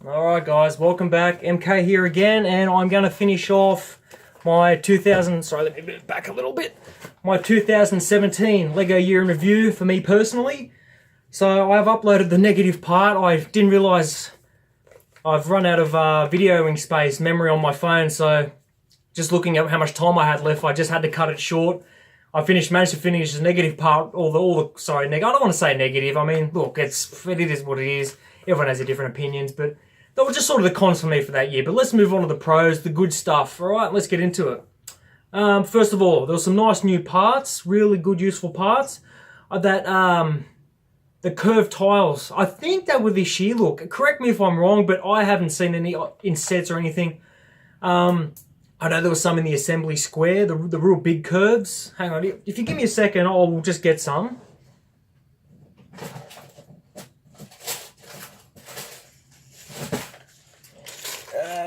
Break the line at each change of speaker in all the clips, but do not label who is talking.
Alright guys, welcome back. MK here again, and I'm going to finish off my 2017 LEGO year in review for me personally. So I've uploaded the negative part. I didn't realise I've run out of videoing space, memory on my phone, so just looking at how much time I had left, I just had to cut it short. I managed to finish the negative part, I don't want to say negative, I mean, look, it is what it is. Everyone has their different opinions, but that was just sort of the cons for me for that year. But let's move on to the pros, the good stuff. All right, let's get into it. First of all, there were some nice new parts, really good, useful parts. The curved tiles, I think they were this year. Look, correct me if I'm wrong, but I haven't seen any in sets or anything. I know there was some in the assembly square, the real big curves. Hang on, if you give me a second, I'll just get some.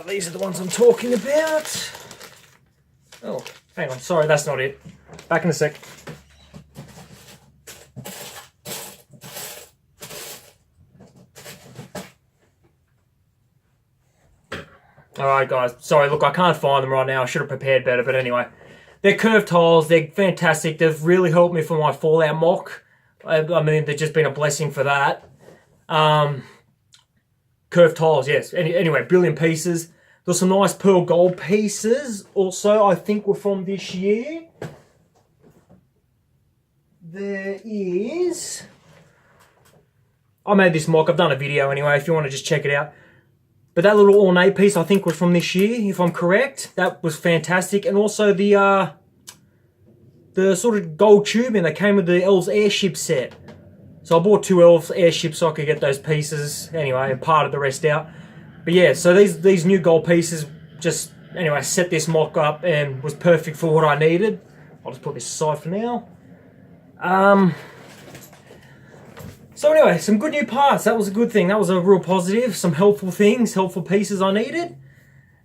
These are the ones I'm talking about. Oh, hang on. Sorry, that's not it. Back in a sec. Alright guys, sorry, look, I can't find them right now. I should have prepared better, but anyway. They're curved tiles. They're fantastic. They've really helped me for my Fallout mock. I mean, they've just been a blessing for that. Curved tiles, yes. Anyway, brilliant pieces. There's some nice pearl gold pieces. Also, I think were from this year. There is... I made this mock. I've done a video anyway, if you want to just check it out. But that little ornate piece, I think, was from this year, if I'm correct. That was fantastic. And also the sort of gold tubing that came with the Elves airship set. So I bought 2 Elves airships so I could get those pieces. Anyway, I parted the rest out. But yeah, so these new gold pieces just, anyway, set this mock up and was perfect for what I needed. I'll just put this aside for now. So anyway, some good new parts. That was a good thing. That was a real positive. Some helpful things, helpful pieces I needed.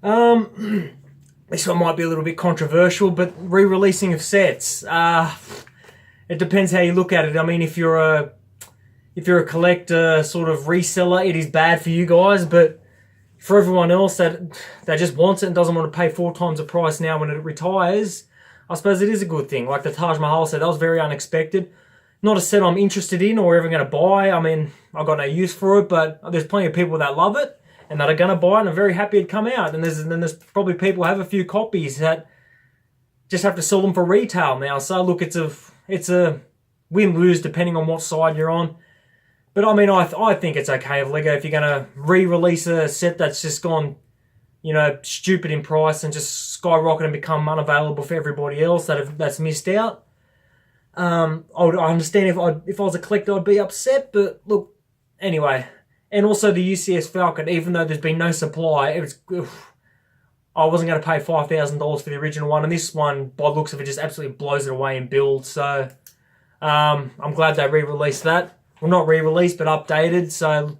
This one might be a little bit controversial, but re-releasing of sets. It depends how you look at it. I mean, if you're a collector sort of reseller, it is bad for you guys, but for everyone else that just wants it and doesn't want to pay 4 times the price now when it retires, I suppose it is a good thing. Like the Taj Mahal set, that was very unexpected. Not a set I'm interested in or ever going to buy. I mean, I've got no use for it, but there's plenty of people that love it and that are going to buy it and are very happy it come out. And there's probably people who have a few copies that just have to sell them for retail now. So look, it's a win-lose depending on what side you're on. But I mean, I think it's okay of LEGO if you're going to re-release a set that's just gone, you know, stupid in price and just skyrocket and become unavailable for everybody else that's missed out. I understand if I was a collector, I'd be upset. But look, anyway, and also the UCS Falcon, even though there's been no supply, I wasn't going to pay $5,000 for the original one, and this one, by the looks of it, just absolutely blows it away in build. So I'm glad they re-released that. Well, not re-released, but updated. So,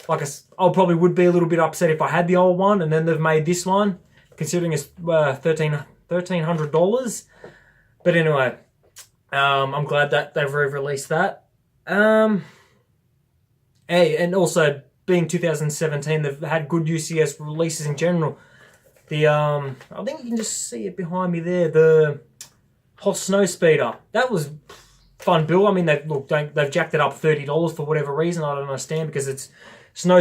like I probably would be a little bit upset if I had the old one, and then they've made this one, considering it's $1,300. But anyway, I'm glad that they've re-released that. Hey, and also being 2017, they've had good UCS releases in general. I think you can just see it behind me there. The Hoth Snow Speeder. That was fun build. I mean, they've jacked it up $30 for whatever reason. I don't understand, because it's no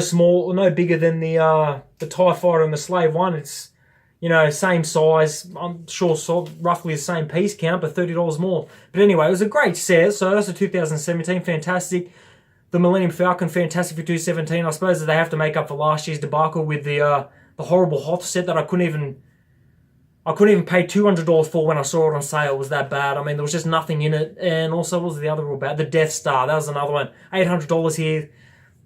bigger than the TIE Fighter and the Slave One. It's, you know, same size. I'm sure roughly the same piece count, but $30 more. But anyway, it was a great set. So that's a 2017, fantastic. The Millennium Falcon, fantastic for 2017. I suppose that they have to make up for last year's debacle with the horrible Hoth set that I couldn't even pay $200 for when I saw it on sale. It was that bad. I mean, there was just nothing in it. And also, what was the other real bad? The Death Star. That was another one. $800 here.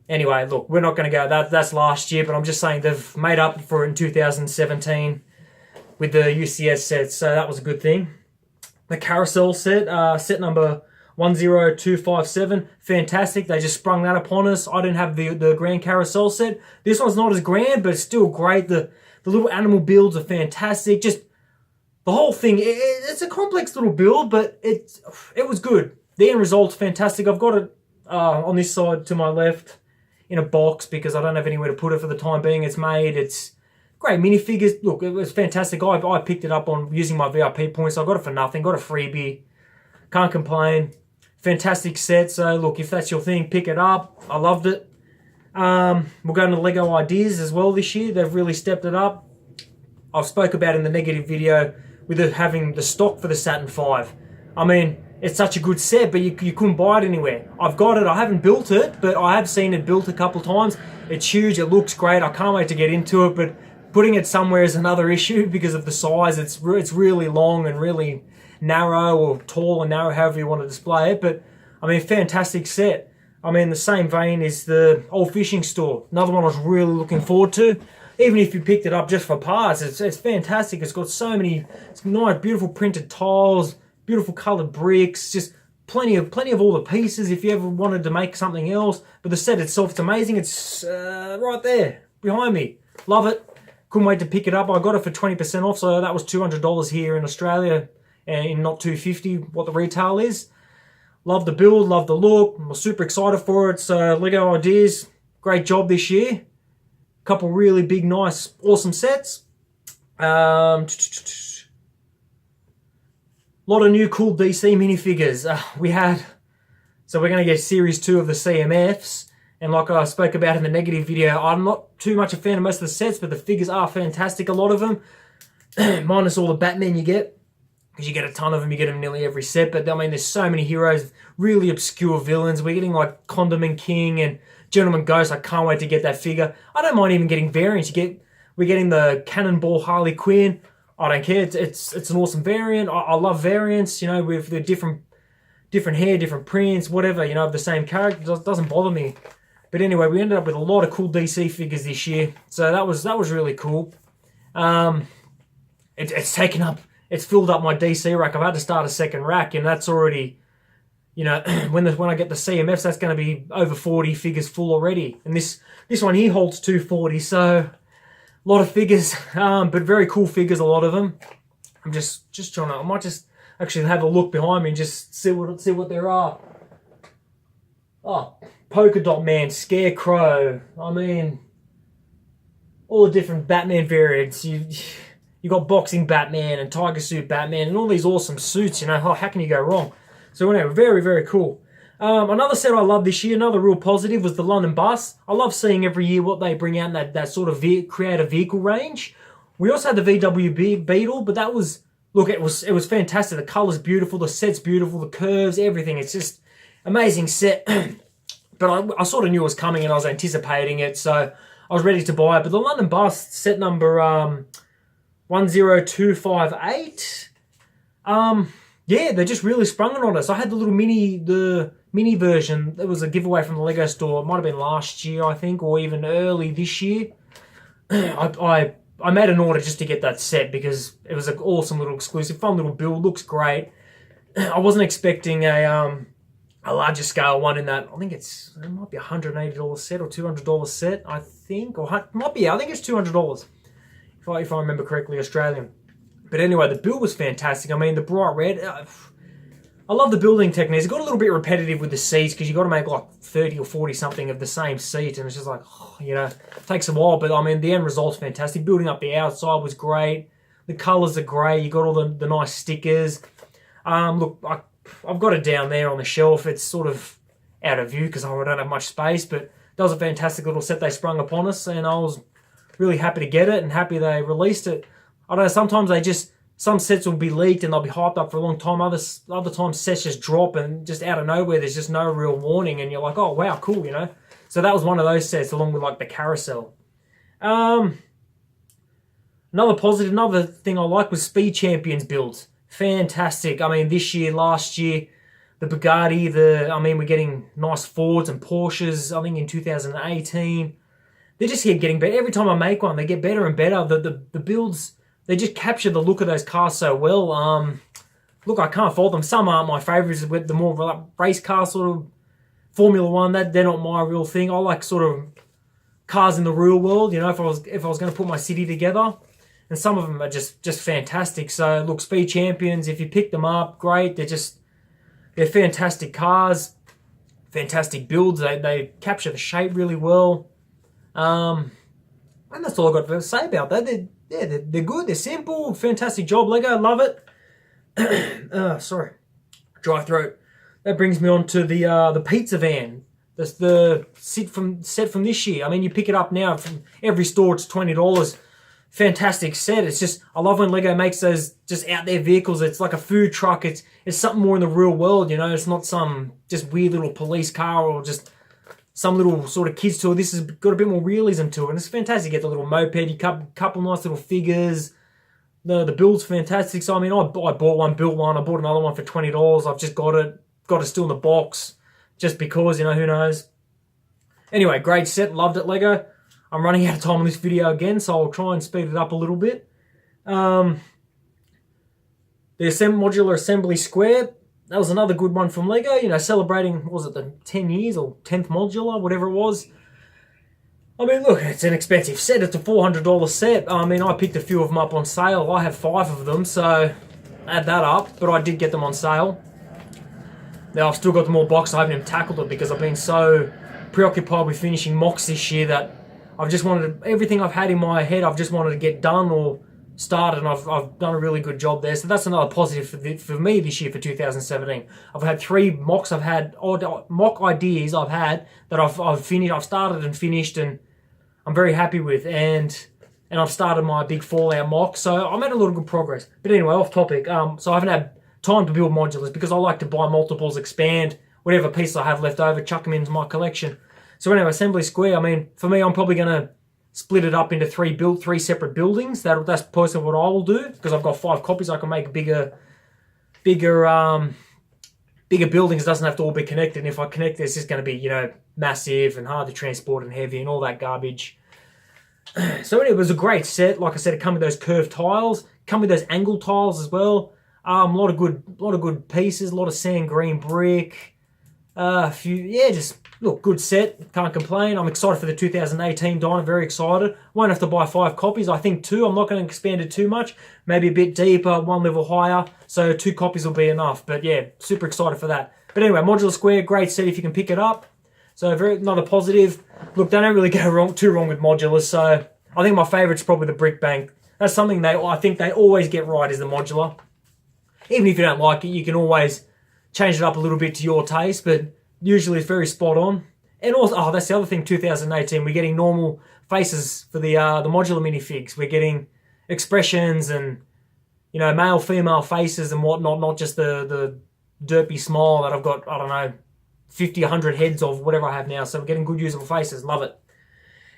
Anyway, look, we're not going to go. That's last year, but I'm just saying they've made up for it in 2017 with the UCS sets. So that was a good thing. The Carousel set, set number 10257, fantastic. They just sprung that upon us. I didn't have the Grand Carousel set. This one's not as grand, but it's still great. The little animal builds are fantastic. Just the whole thing, it's a complex little build, but it was good. The end result's fantastic. I've got it on this side to my left in a box because I don't have anywhere to put it for the time being. It's made. It's great minifigures. Look, it was fantastic. I picked it up on using my VIP points. I got it for nothing. Got a freebie. Can't complain. Fantastic set. So look, if that's your thing, pick it up. I loved it. We're going to Lego Ideas as well this year. They've really stepped it up. I've spoke about in the negative video with having the stock for the Saturn V. I mean, it's such a good set, but you couldn't buy it anywhere. I've got it. I haven't built it, but I have seen it built a couple of times. It's huge. It looks great. I can't wait to get into it, but putting it somewhere is another issue because of the size. It's really long and really narrow, or tall and narrow, however you want to display it. But, I mean, fantastic set. I mean, the same vein is the old fishing store. Another one I was really looking forward to. Even if you picked it up just for parts, it's fantastic. It's got so many nice, beautiful printed tiles, beautiful coloured bricks, just plenty of all the pieces if you ever wanted to make something else. But the set itself, it's amazing. It's right there behind me. Love it. Couldn't wait to pick it up. I got it for 20% off, so that was $200 here in Australia, and not $250 what the retail is. Love the build, love the look. I'm super excited for it. So Lego Ideas, great job this year. Couple really big, nice, awesome sets. Lot of new cool DC minifigures. So we're going to get Series 2 of the CMFs. And like I spoke about in the negative video, I'm not too much a fan of most of the sets, but the figures are fantastic, a lot of them. Minus all the Batman you get. Because you get a ton of them, you get them nearly every set. But I mean, there's so many heroes, really obscure villains. We're getting like Condiment King and Gentleman Ghost. I can't wait to get that figure. I don't mind even getting variants. We're getting the Cannonball Harley Quinn. I don't care. It's an awesome variant. I love variants. You know, with the different hair, different prints, whatever. You know, of the same character. It doesn't bother me. But anyway, we ended up with a lot of cool DC figures this year. So that was really cool. It's filled up my DC rack. I've had to start a second rack, and that's already, you know, when I get the CMFs, that's going to be over 40 figures full already. And this one here holds 240, so a lot of figures, but very cool figures, a lot of them. I'm just trying to, I might just actually have a look behind me and just see what there are. Oh, Polka Dot Man, Scarecrow. I mean, all the different Batman variants. You got Boxing Batman and Tiger Suit Batman and all these awesome suits, you know. How can you go wrong? So anyway, very, very cool. Another set I love this year, another real positive, was the London Bus. I love seeing every year what they bring out in that sort of creative vehicle range. We also had the VW Beetle, but that was, look, it was fantastic. The colour's beautiful, the set's beautiful, the curves, everything. It's just amazing set. But I sort of knew it was coming and I was anticipating it, so I was ready to buy it. But the London Bus, set number 10258. Yeah, they just really sprung it on us. I had the mini version. There was a giveaway from the Lego store. It might have been last year, I think, or even early this year. I made an order just to get that set because it was an awesome little exclusive, fun little build. Looks great. I wasn't expecting a larger scale one in that. I think it might be $180 set or $200 set, I think. Or I think it's $200. If I remember correctly, Australian. But anyway, the build was fantastic. I mean, the bright red. I love the building techniques. It got a little bit repetitive with the seats because you got to make like 30 or 40 something of the same seat. And it's just like, you know, it takes a while. But I mean, the end result's fantastic. Building up the outside was great. The colours are great. You got all the nice stickers. Look, I've got it down there on the shelf. It's sort of out of view because I don't have much space. But that was a fantastic little set they sprung upon us. And I was really happy to get it and happy they released it. I don't know, sometimes some sets will be leaked and they'll be hyped up for a long time. Other times sets just drop and just out of nowhere there's just no real warning and you're like, oh wow, cool, you know. So that was one of those sets along with like the carousel. Another thing I like was Speed Champions builds. Fantastic. I mean, this year, last year, the Bugatti, we're getting nice Fords and Porsches, I think in 2018. They just keep getting better. Every time I make one, they get better and better. The builds, they just capture the look of those cars so well. Look, I can't fault them. Some aren't my favourites, with the more like race car sort of Formula One. They're not my real thing. I like sort of cars in the real world. You know, if I was going to put my city together, and some of them are just fantastic. So look, Speed Champions, if you pick them up, great. They're fantastic cars. fantastic builds. They capture the shape really well. And that's all I got to say about that. They're good. They're simple. Fantastic job, Lego. Love it. Sorry, dry throat. That brings me on to the pizza van. That's the set from this year. I mean, you pick it up now from every store. It's $20. Fantastic set. It's just, I love when Lego makes those just out there vehicles. It's like a food truck. It's something more in the real world, you know. It's not some just weird little police car or just some little sort of kids toy. This has got a bit more realism to it, and it's fantastic. You get the little moped, you couple nice little figures. The build's fantastic. So I mean, I bought one, built one. I bought another one for $20. I've just got it still in the box, just because, you know, who knows. Anyway, great set. Loved it, Lego. I'm running out of time on this video again, so I'll try and speed it up a little bit. The modular assembly square, that was another good one from Lego, you know, celebrating, what was it, the 10 years or 10th modular, whatever it was. I mean, look, it's an expensive set. It's a $400 set. I mean, I picked a few of them up on sale. I have 5 of them, so add that up, but I did get them on sale. Now, I've still got them all boxed. I haven't even tackled it because I've been so preoccupied with finishing mocks this year that I've just wanted to, everything I've had in my head, I've just wanted to get done or started, and I've done a really good job there. So that's another positive for me this year for 2017. I've had 3 mocks. I've had mock ideas I've had that I've finished. I've started and finished, and I'm very happy with. And I've started my big Fallout mock, so I made a lot of good progress. But anyway, off topic. So I haven't had time to build modulars because I like to buy multiples, expand whatever pieces I have left over, chuck them into my collection. So anyway, assembly square, I mean, for me, I'm probably going to split it up into 3 separate buildings. That's personally what I will do, because I've got 5 copies. I can make bigger buildings. It doesn't have to all be connected. And if I connect, it's just going to be, you know, massive and hard to transport and heavy and all that garbage. So anyway, it was a great set. Like I said, it come with those curved tiles, come with those angled tiles as well. A lot of good pieces, a lot of sand green brick. Just look, good set. Can't complain. I'm excited for the 2018 Dyna. Very excited. Won't have to buy 5 copies. I think 2. I'm not going to expand it too much. Maybe a bit deeper, 1 level higher. So 2 copies will be enough. But yeah, super excited for that. But anyway, modular square, great set if you can pick it up. So another positive. Look, they don't really go too wrong with modulars. So I think my favourite's probably the brick bank. That's something I think they always get right, is the modular. Even if you don't like it, you can always change it up a little bit to your taste, but usually it's very spot on. And also, that's the other thing, 2018, we're getting normal faces for the modular minifigs. We're getting expressions and, you know, male, female faces and whatnot, not just the derpy smile that I've got, I don't know, 50, 100 heads of, whatever I have now. So we're getting good usable faces. Love it.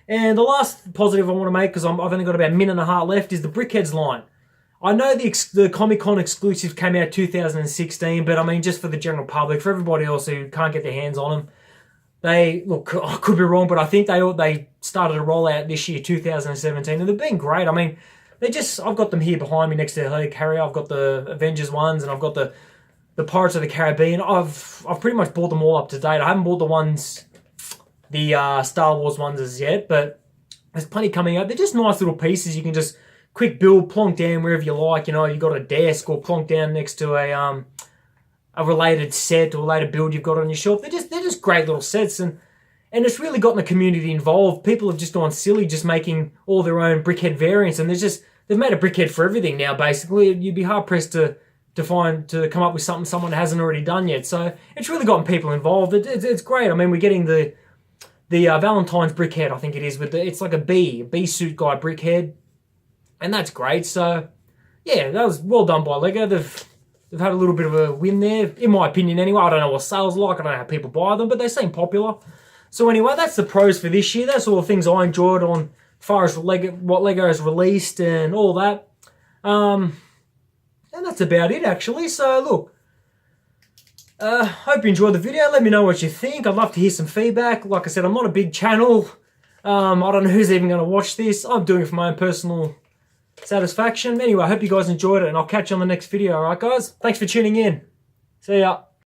And the last positive I want to make, because I've only got about a minute and a half left, is the Brickheads line. I know the Comic-Con exclusives came out 2016, but I mean, just for the general public, for everybody else who can't get their hands on them, they, look, I could be wrong, but I think they started to roll out this year, 2017, and they've been great. I mean, I've got them here behind me next to the helicarrier. I've got the Avengers ones, and I've got the Pirates of the Caribbean. I've pretty much bought them all up to date. I haven't bought the Star Wars ones as yet, but there's plenty coming out. They're just nice little pieces. You can just quick build, plonk down wherever you like. You know, you got a desk, or plonk down next to a related set or related build you've got on your shelf. They're just great little sets, and it's really gotten the community involved. People have just gone silly, just making all their own brickhead variants, and they've made a brickhead for everything now. Basically, you'd be hard pressed to come up with something someone hasn't already done yet. So it's really gotten people involved. It's great. I mean, we're getting the Valentine's brickhead, I think it is, it's like a bee suit guy brickhead. And that's great. So, yeah, that was well done by Lego. They've had a little bit of a win there, in my opinion anyway. I don't know what sales are like. I don't know how people buy them, but they seem popular. So anyway, that's the pros for this year. That's all the things I enjoyed on as far as what Lego has released and all that. And that's about it, actually. So, look, hope you enjoyed the video. Let me know what you think. I'd love to hear some feedback. Like I said, I'm not a big channel. I don't know who's even going to watch this. I'm doing it for my own personal satisfaction. Anyway, I hope you guys enjoyed it, and I'll catch you on the next video. Alright, guys? Thanks for tuning in. See ya.